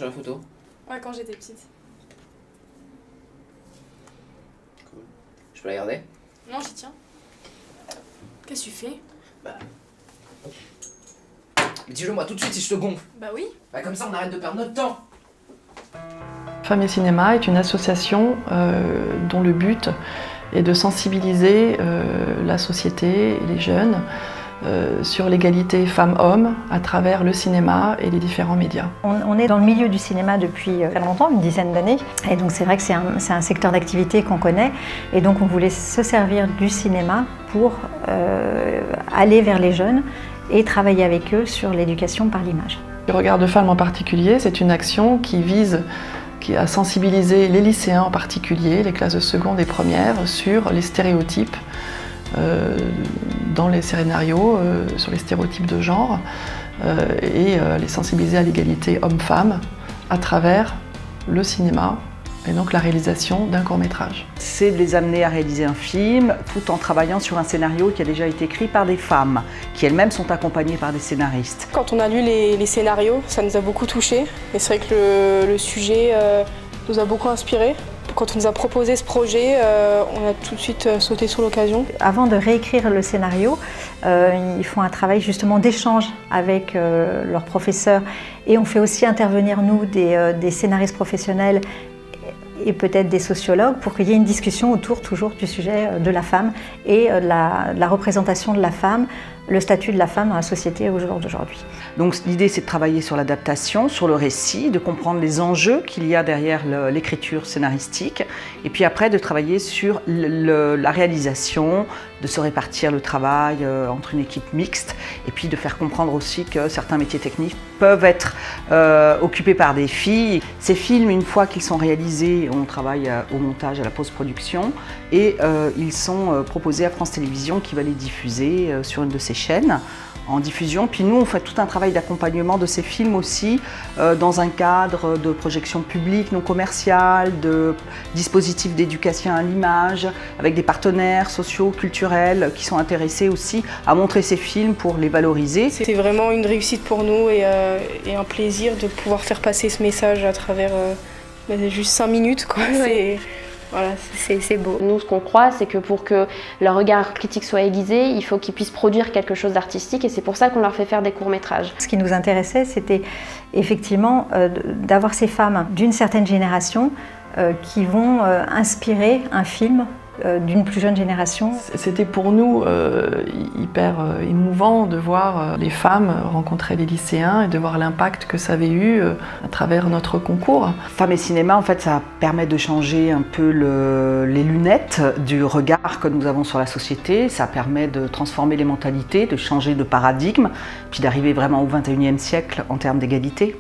sur la photo? Ouais, quand j'étais petite. Cool. Je peux la garder? Non, j'y tiens. Qu'est-ce que tu fais? Bah... Mais dis-le moi tout de suite si je te gonfle. Bah oui. Bah comme ça on arrête de perdre notre temps. Femmes et Cinéma est une association dont le but est de sensibiliser la société et les jeunes sur l'égalité femmes-hommes à travers le cinéma et les différents médias. On est dans le milieu du cinéma depuis très longtemps, une dizaine d'années, et donc c'est vrai que c'est un secteur d'activité qu'on connaît, et donc on voulait se servir du cinéma pour aller vers les jeunes et travailler avec eux sur l'éducation par l'image. Le regard de femmes en particulier, c'est une action qui vise à sensibiliser les lycéens en particulier, les classes de seconde et première, sur les stéréotypes dans les scénarios, sur les stéréotypes de genre, et les sensibiliser à l'égalité homme-femme à travers le cinéma et donc la réalisation d'un court-métrage. C'est de les amener à réaliser un film tout en travaillant sur un scénario qui a déjà été écrit par des femmes, qui elles-mêmes sont accompagnées par des scénaristes. Quand on a lu les scénarios, ça nous a beaucoup touchés. Et c'est vrai que le sujet nous a beaucoup inspirés. Quand on nous a proposé ce projet, on a tout de suite sauté sur l'occasion. Avant de réécrire le scénario, ils font un travail justement d'échange avec leurs professeurs, et on fait aussi intervenir nous des scénaristes professionnels et peut-être des sociologues pour qu'il y ait une discussion autour toujours du sujet de la femme et de la représentation de la femme, le statut de la femme dans la société au jour d'aujourd'hui. Donc l'idée c'est de travailler sur l'adaptation, sur le récit, de comprendre les enjeux qu'il y a derrière l'écriture scénaristique, et puis après de travailler sur la réalisation, de se répartir le travail entre une équipe mixte, et puis de faire comprendre aussi que certains métiers techniques peuvent être occupés par des filles. Ces films, une fois qu'ils sont réalisés, on travaille au montage, à la post-production, et ils sont proposés à France Télévisions qui va les diffuser sur une de ses chaînes en diffusion. Puis nous, on fait tout un travail d'accompagnement de ces films aussi dans un cadre de projection publique non commerciale, de dispositifs d'éducation à l'image, avec des partenaires sociaux, culturels qui sont intéressés aussi à montrer ces films pour les valoriser. C'était vraiment une réussite pour nous et un plaisir de pouvoir faire passer ce message à travers juste 5 minutes, quoi. Voilà, c'est beau. Nous, ce qu'on croit, c'est que pour que leur regard critique soit aiguisé, il faut qu'ils puissent produire quelque chose d'artistique, et c'est pour ça qu'on leur fait faire des courts-métrages. Ce qui nous intéressait, c'était effectivement d'avoir ces femmes d'une certaine génération qui vont inspirer un film d'une plus jeune génération. C'était pour nous hyper émouvant de voir les femmes rencontrer les lycéens et de voir l'impact que ça avait eu à travers notre concours. Femmes et Cinéma, en fait, ça permet de changer un peu les lunettes du regard que nous avons sur la société. Ça permet de transformer les mentalités, de changer de paradigme, puis d'arriver vraiment au XXIe siècle en termes d'égalité.